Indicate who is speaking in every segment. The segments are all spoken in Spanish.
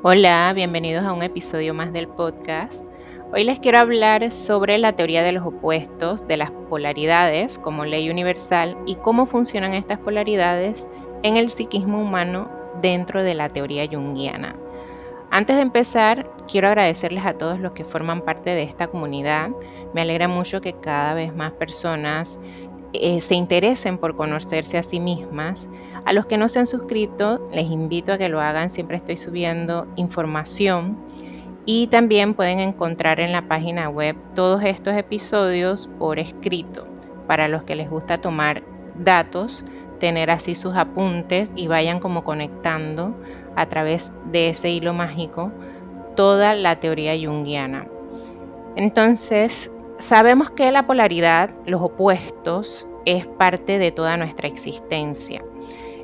Speaker 1: Hola, bienvenidos a un episodio más del podcast. Hoy les quiero hablar sobre la teoría de los opuestos, de las polaridades como ley universal y cómo funcionan estas polaridades en el psiquismo humano dentro de la teoría junguiana. Antes de empezar, quiero agradecerles a todos los que forman parte de esta comunidad. Me alegra mucho que cada vez más personas se interesen por conocerse a sí mismas. A los que no se han suscrito, les invito a que lo hagan. Siempre estoy subiendo información y también pueden encontrar en la página web todos estos episodios por escrito. Para los que les gusta tomar datos, tener así sus apuntes y vayan como conectando a través de ese hilo mágico toda la teoría junguiana. Entonces, sabemos que la polaridad, los opuestos, es parte de toda nuestra existencia.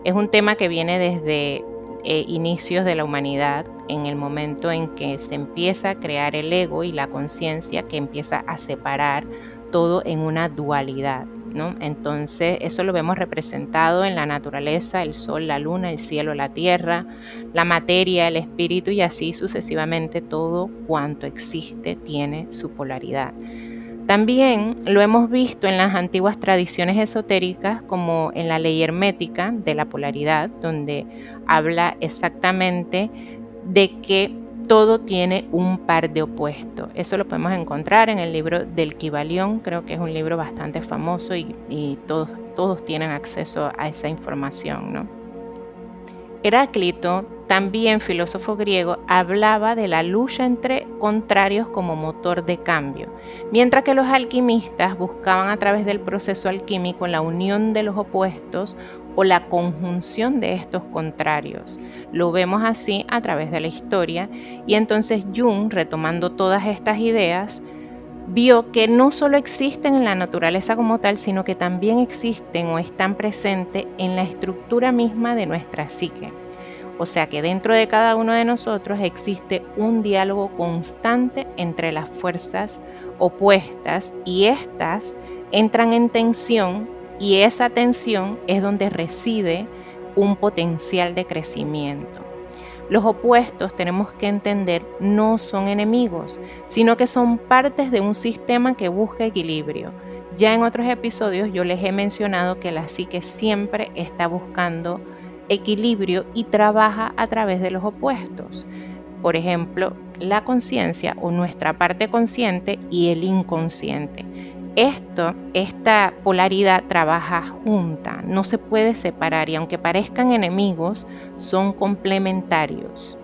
Speaker 1: Es un tema que viene desde inicios de la humanidad, en el momento en que se empieza a crear el ego y la conciencia que empieza a separar todo en una dualidad, ¿no? Entonces, eso lo vemos representado en la naturaleza, el sol, la luna, el cielo, la tierra, la materia, el espíritu y así sucesivamente todo cuanto existe tiene su polaridad. También lo hemos visto en las antiguas tradiciones esotéricas como en la ley hermética de la polaridad, donde habla exactamente de que todo tiene un par de opuestos. Eso lo podemos encontrar en el libro del Kybalión, creo que es un libro bastante famoso y todos tienen acceso a esa información, ¿no? Heráclito, también filósofo griego, hablaba de la lucha entre contrarios como motor de cambio, mientras que los alquimistas buscaban a través del proceso alquímico la unión de los opuestos o la conjunción de estos contrarios. Lo vemos así a través de la historia y entonces Jung, retomando todas estas ideas, vio que no solo existen en la naturaleza como tal, sino que también existen o están presentes en la estructura misma de nuestra psique. O sea que dentro de cada uno de nosotros existe un diálogo constante entre las fuerzas opuestas y estas entran en tensión y esa tensión es donde reside un potencial de crecimiento. Los opuestos, tenemos que entender, no son enemigos, sino que son partes de un sistema que busca equilibrio. Ya en otros episodios yo les he mencionado que la psique siempre está buscando equilibrio y trabaja a través de los opuestos. Por ejemplo, la conciencia o nuestra parte consciente y el inconsciente. Esta polaridad trabaja junta, no se puede separar y aunque parezcan enemigos, son complementarios.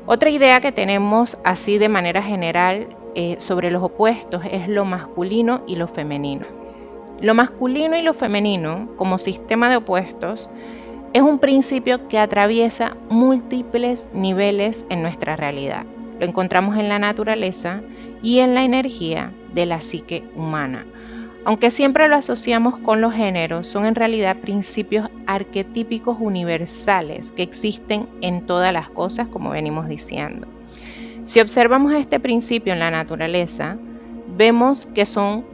Speaker 1: Otra idea que tenemos así de manera general sobre los opuestos es lo masculino y lo femenino. Lo masculino y lo femenino, como sistema de opuestos, es un principio que atraviesa múltiples niveles en nuestra realidad. Lo encontramos en la naturaleza y en la energía de la psique humana. Aunque siempre lo asociamos con los géneros, son en realidad principios arquetípicos universales que existen en todas las cosas, como venimos diciendo. Si observamos este principio en la naturaleza, vemos que son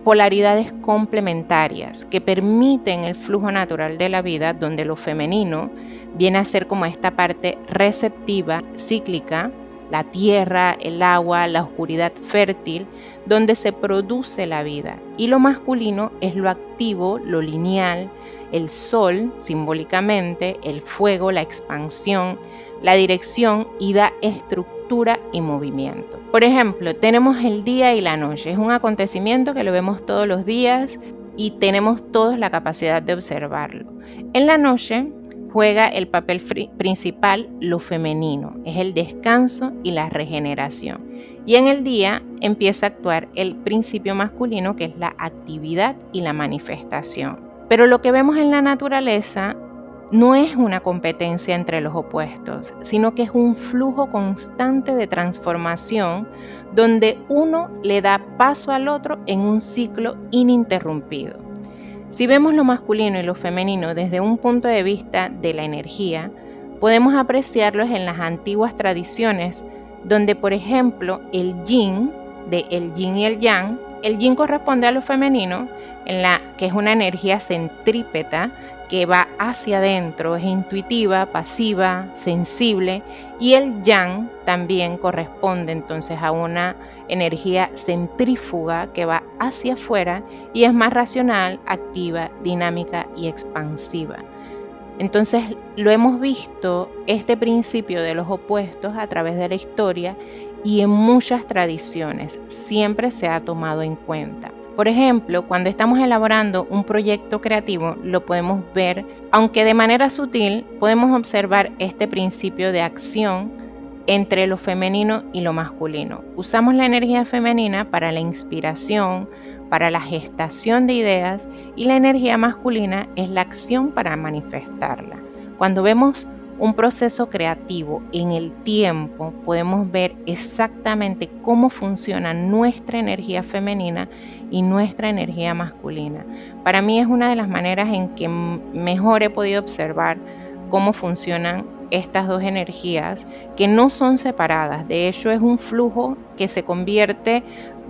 Speaker 1: polaridades complementarias que permiten el flujo natural de la vida, donde lo femenino viene a ser como esta parte receptiva, cíclica, la tierra, el agua, la oscuridad fértil, donde se produce la vida. Y lo masculino es lo activo, lo lineal, el sol, simbólicamente, el fuego, la expansión, la dirección y da estructura y movimiento. Por ejemplo, tenemos el día y la noche. Es un acontecimiento que lo vemos todos los días y tenemos todos la capacidad de observarlo. En la noche juega el papel principal lo femenino, es el descanso y la regeneración. Y en el día empieza a actuar el principio masculino, que es la actividad y la manifestación. Pero lo que vemos en la naturaleza no es una competencia entre los opuestos, sino que es un flujo constante de transformación donde uno le da paso al otro en un ciclo ininterrumpido. Si vemos lo masculino y lo femenino desde un punto de vista de la energía, podemos apreciarlos en las antiguas tradiciones, donde por ejemplo el yin, de el yin y el yang, El yin corresponde a lo femenino, que es una energía centrípeta que va hacia adentro, es intuitiva, pasiva, sensible, y el yang también corresponde entonces a una energía centrífuga que va hacia afuera y es más racional, activa, dinámica y expansiva. Entonces lo hemos visto, este principio de los opuestos, a través de la historia y en muchas tradiciones siempre se ha tomado en cuenta. Por ejemplo, cuando estamos elaborando un proyecto creativo, lo podemos ver, aunque de manera sutil, podemos observar este principio de acción entre lo femenino y lo masculino. Usamos la energía femenina para la inspiración, para la gestación de ideas, y la energía masculina es la acción para manifestarla. Cuando vemos un proceso creativo en el tiempo, podemos ver exactamente cómo funciona nuestra energía femenina y nuestra energía masculina. Para mí es una de las maneras en que mejor he podido observar cómo funcionan estas dos energías, que no son separadas. De hecho, es un flujo que se convierte,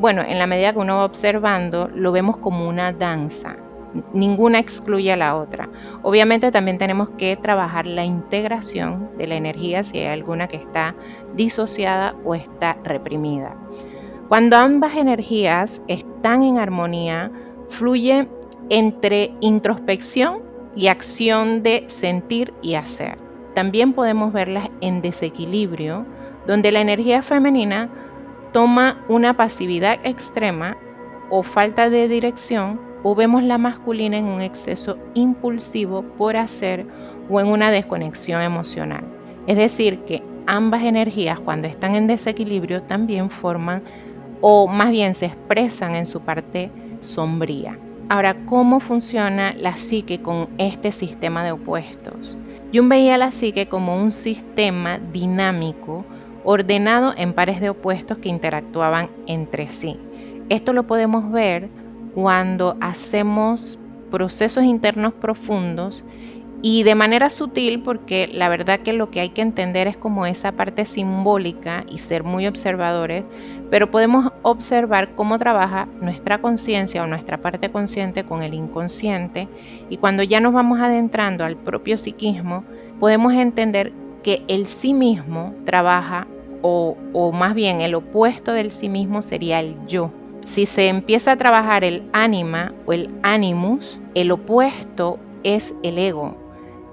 Speaker 1: en la medida que uno va observando, lo vemos como una danza. Ninguna excluye a la otra. Obviamente también tenemos que trabajar la integración de la energía si hay alguna que está disociada o está reprimida. Cuando ambas energías están en armonía, fluye entre introspección y acción de sentir y hacer. También podemos verlas en desequilibrio, donde la energía femenina toma una pasividad extrema o falta de dirección, o vemos la masculina en un exceso impulsivo por hacer o en una desconexión emocional. Es decir, que ambas energías, cuando están en desequilibrio, también forman, o más bien se expresan en su parte sombría. Ahora, ¿cómo funciona la psique con este sistema de opuestos? Jung veía la psique como un sistema dinámico ordenado en pares de opuestos que interactuaban entre sí. Esto lo podemos ver cuando hacemos procesos internos profundos y de manera sutil, porque la verdad que lo que hay que entender es como esa parte simbólica y ser muy observadores, pero podemos observar cómo trabaja nuestra conciencia o nuestra parte consciente con el inconsciente, y cuando ya nos vamos adentrando al propio psiquismo, podemos entender que el sí mismo trabaja, o más bien el opuesto del sí mismo sería el yo. Si se empieza a trabajar el ánima o el animus, el opuesto es el ego.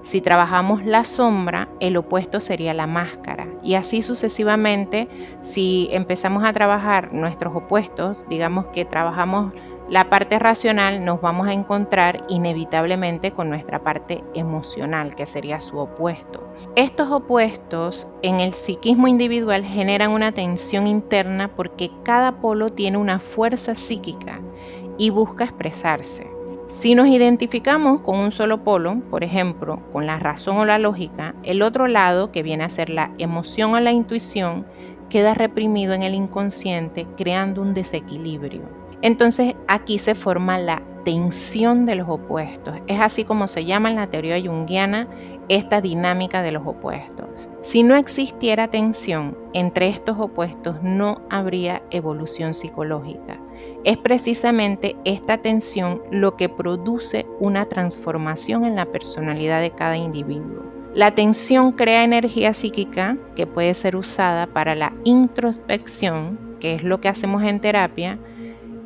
Speaker 1: Si trabajamos la sombra, el opuesto sería la máscara. Y así sucesivamente, si empezamos a trabajar nuestros opuestos, digamos que trabajamos la parte racional, nos vamos a encontrar inevitablemente con nuestra parte emocional, que sería su opuesto. Estos opuestos en el psiquismo individual generan una tensión interna porque cada polo tiene una fuerza psíquica y busca expresarse. Si nos identificamos con un solo polo, por ejemplo, con la razón o la lógica, el otro lado, que viene a ser la emoción o la intuición, queda reprimido en el inconsciente, creando un desequilibrio. Entonces aquí se forma la tensión de los opuestos. Es así como se llama en la teoría junguiana esta dinámica de los opuestos. Si no existiera tensión entre estos opuestos, no habría evolución psicológica. Es precisamente esta tensión lo que produce una transformación en la personalidad de cada individuo. La tensión crea energía psíquica que puede ser usada para la introspección, que es lo que hacemos en terapia,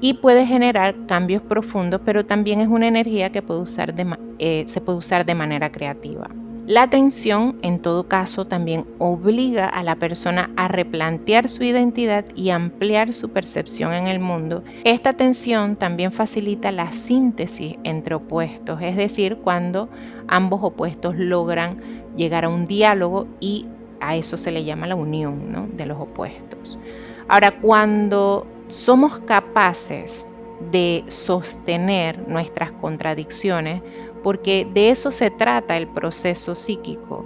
Speaker 1: y puede generar cambios profundos, pero también es una energía que se puede usar de manera creativa. La tensión, en todo caso, también obliga a la persona a replantear su identidad y ampliar su percepción en el mundo. Esta tensión también facilita la síntesis entre opuestos, es decir, cuando ambos opuestos logran llegar a un diálogo, y a eso se le llama la unión, ¿no?, de los opuestos. Ahora, cuando somos capaces de sostener nuestras contradicciones, porque de eso se trata el proceso psíquico.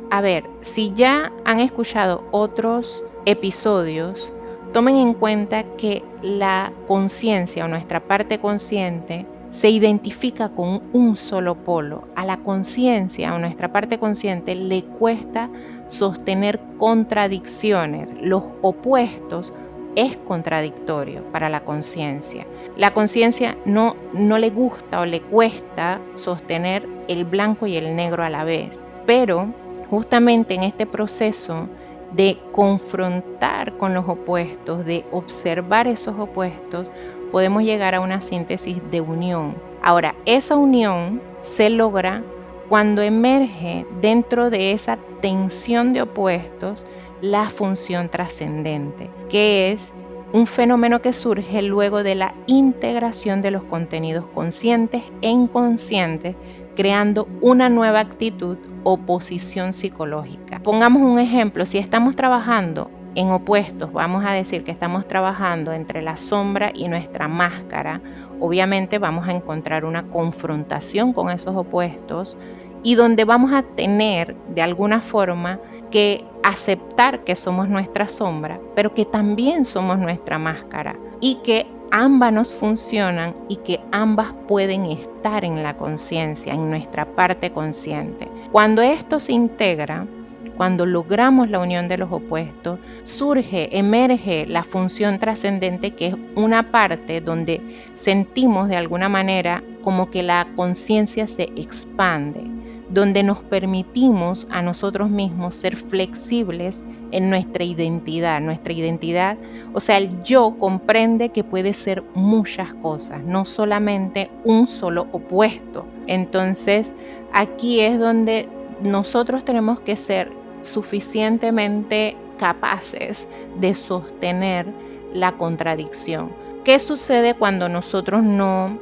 Speaker 1: A ver, si ya han escuchado otros episodios, tomen en cuenta que la conciencia o nuestra parte consciente se identifica con un solo polo. A la conciencia o nuestra parte consciente le cuesta sostener contradicciones. Los opuestos es contradictorio para la conciencia. La conciencia no le gusta o le cuesta sostener el blanco y el negro a la vez, pero justamente en este proceso de confrontar con los opuestos, de observar esos opuestos, podemos llegar a una síntesis de unión. Ahora, esa unión se logra cuando emerge dentro de esa tensión de opuestos la función trascendente, que es un fenómeno que surge luego de la integración de los contenidos conscientes e inconscientes, creando una nueva actitud o posición psicológica. Pongamos un ejemplo, si estamos trabajando en opuestos, vamos a decir que estamos trabajando entre la sombra y nuestra máscara, obviamente vamos a encontrar una confrontación con esos opuestos y donde vamos a tener de alguna forma que aceptar que somos nuestra sombra, pero que también somos nuestra máscara y que ambas nos funcionan y que ambas pueden estar en la conciencia, en nuestra parte consciente. Cuando esto se integra, cuando logramos la unión de los opuestos, emerge la función trascendente, que es una parte donde sentimos de alguna manera como que la conciencia se expande, donde nos permitimos a nosotros mismos ser flexibles en nuestra identidad. Nuestra identidad, o sea, el yo comprende que puede ser muchas cosas, no solamente un solo opuesto. Entonces, aquí es donde nosotros tenemos que ser suficientemente capaces de sostener la contradicción. ¿Qué sucede cuando nosotros no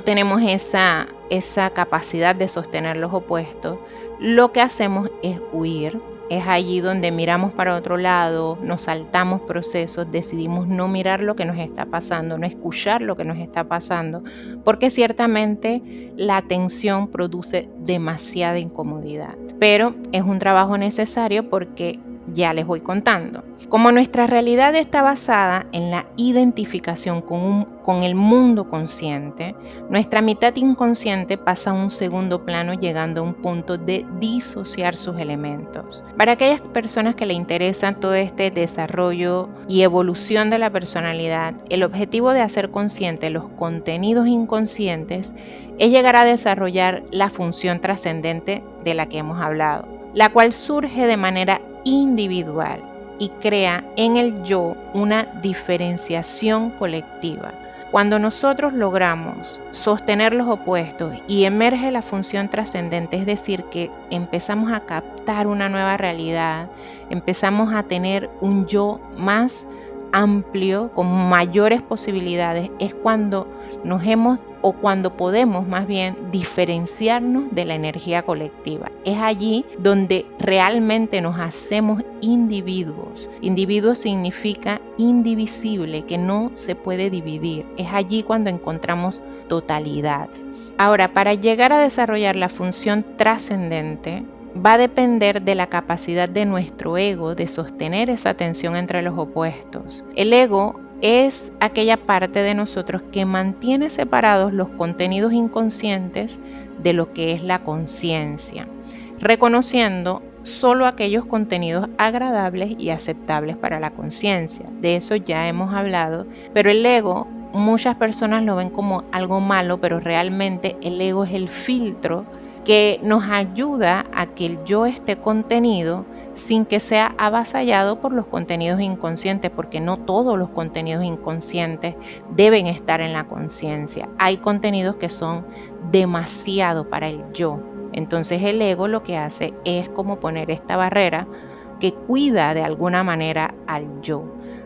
Speaker 1: tenemos esa capacidad de sostener los opuestos? Lo que hacemos es huir. Es allí donde miramos para otro lado, nos saltamos procesos, decidimos no mirar lo que nos está pasando, no escuchar lo que nos está pasando, porque ciertamente la tensión produce demasiada incomodidad. Pero es un trabajo necesario porque ya les voy contando. Como nuestra realidad está basada en la identificación con el mundo consciente, nuestra mitad inconsciente pasa a un segundo plano, llegando a un punto de disociar sus elementos. Para aquellas personas que le interesan todo este desarrollo y evolución de la personalidad, el objetivo de hacer consciente los contenidos inconscientes es llegar a desarrollar la función trascendente de la que hemos hablado, la cual surge de manera individual y crea en el yo una diferenciación colectiva. Cuando nosotros logramos sostener los opuestos y emerge la función trascendente, es decir, que empezamos a captar una nueva realidad, empezamos a tener un yo más amplio, con mayores posibilidades, es cuando cuando podemos más bien diferenciarnos de la energía colectiva. Es allí donde realmente nos hacemos individuos. Individuo significa indivisible, que no se puede dividir. Es allí cuando encontramos totalidad. Ahora, para llegar a desarrollar la función trascendente, va a depender de la capacidad de nuestro ego de sostener esa tensión entre los opuestos. El ego es aquella parte de nosotros que mantiene separados los contenidos inconscientes de lo que es la conciencia, reconociendo solo aquellos contenidos agradables y aceptables para la conciencia. De eso ya hemos hablado, pero el ego, muchas personas lo ven como algo malo, pero realmente el ego es el filtro que nos ayuda a que el yo esté contenido sin que sea avasallado por los contenidos inconscientes, porque no todos los contenidos inconscientes deben estar en la conciencia. Hay contenidos que son demasiado para el yo. Entonces el ego lo que hace es como poner esta barrera que cuida de alguna manera al yo.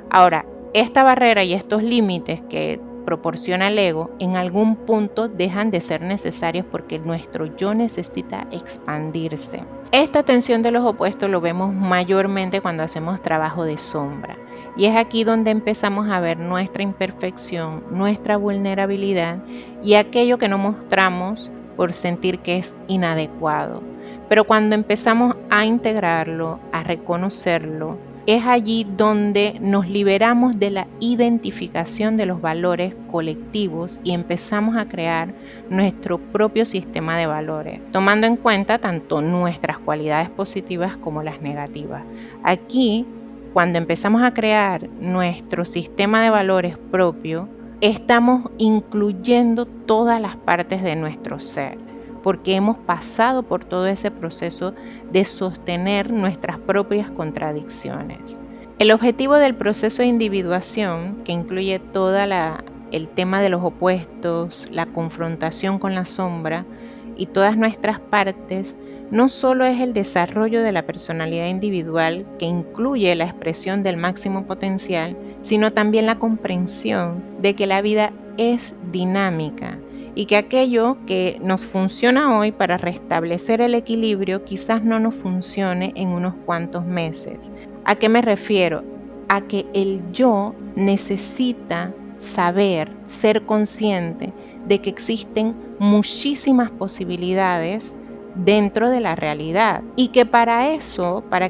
Speaker 1: Ahora, esta barrera y estos límites que proporciona el ego, en algún punto dejan de ser necesarios porque nuestro yo necesita expandirse. Esta tensión de los opuestos lo vemos mayormente cuando hacemos trabajo de sombra, y es aquí donde empezamos a ver nuestra imperfección, nuestra vulnerabilidad y aquello que no mostramos por sentir que es inadecuado. Pero cuando empezamos a integrarlo, a reconocerlo, es allí donde nos liberamos de la identificación de los valores colectivos y empezamos a crear nuestro propio sistema de valores, tomando en cuenta tanto nuestras cualidades positivas como las negativas. Aquí cuando empezamos a crear nuestro sistema de valores propio, estamos incluyendo todas las partes de nuestro ser, porque hemos pasado por todo ese proceso de sostener nuestras propias contradicciones. El objetivo del proceso de individuación, que incluye todo el tema de los opuestos, la confrontación con la sombra y todas nuestras partes, no solo es el desarrollo de la personalidad individual, que incluye la expresión del máximo potencial, sino también la comprensión de que la vida es dinámica y que aquello que nos funciona hoy para restablecer el equilibrio quizás no nos funcione en unos cuantos meses. ¿A qué me refiero? A que el yo necesita saber, ser consciente de que existen muchísimas posibilidades dentro de la realidad y que para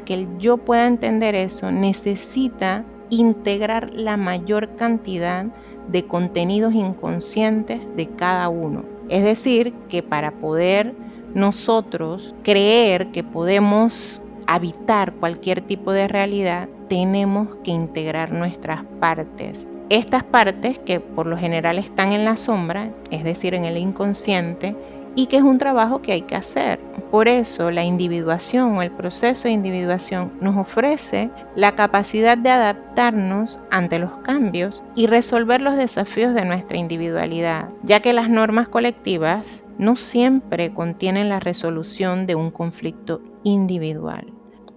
Speaker 1: que el yo pueda entender eso, necesita integrar la mayor cantidad de contenidos inconscientes de cada uno. Es decir, que para poder nosotros creer que podemos habitar cualquier tipo de realidad, tenemos que integrar nuestras partes. Estas partes que por lo general están en la sombra, es decir, en el inconsciente, y que es un trabajo que hay que hacer. Por eso la individuación o el proceso de individuación nos ofrece la capacidad de adaptarnos ante los cambios y resolver los desafíos de nuestra individualidad, ya que las normas colectivas no siempre contienen la resolución de un conflicto individual.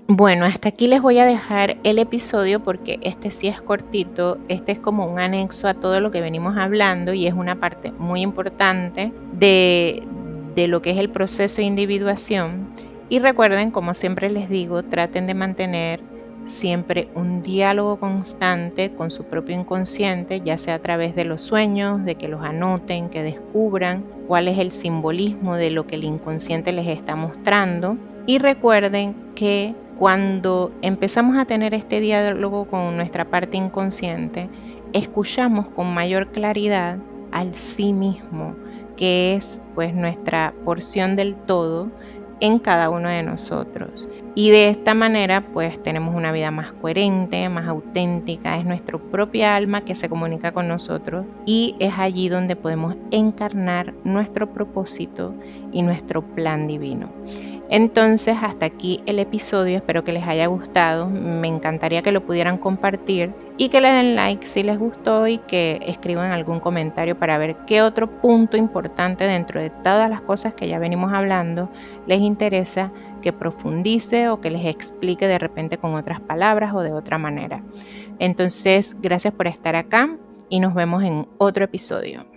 Speaker 1: Bueno, hasta aquí les voy a dejar el episodio porque este sí es cortito, este es como un anexo a todo lo que venimos hablando y es una parte muy importante de lo que es el proceso de individuación. Y recuerden, como siempre les digo, traten de mantener siempre un diálogo constante con su propio inconsciente, ya sea a través de los sueños, de que los anoten, que descubran cuál es el simbolismo de lo que el inconsciente les está mostrando. Y recuerden que cuando empezamos a tener este diálogo con nuestra parte inconsciente, escuchamos con mayor claridad al sí mismo, que es pues nuestra porción del todo en cada uno de nosotros. Y de esta manera pues tenemos una vida más coherente, más auténtica, es nuestra propia alma que se comunica con nosotros y es allí donde podemos encarnar nuestro propósito y nuestro plan divino. Entonces hasta aquí el episodio, espero que les haya gustado, me encantaría que lo pudieran compartir y que le den like si les gustó y que escriban algún comentario para ver qué otro punto importante dentro de todas las cosas que ya venimos hablando les interesa que profundice o que les explique de repente con otras palabras o de otra manera. Entonces, gracias por estar acá y nos vemos en otro episodio.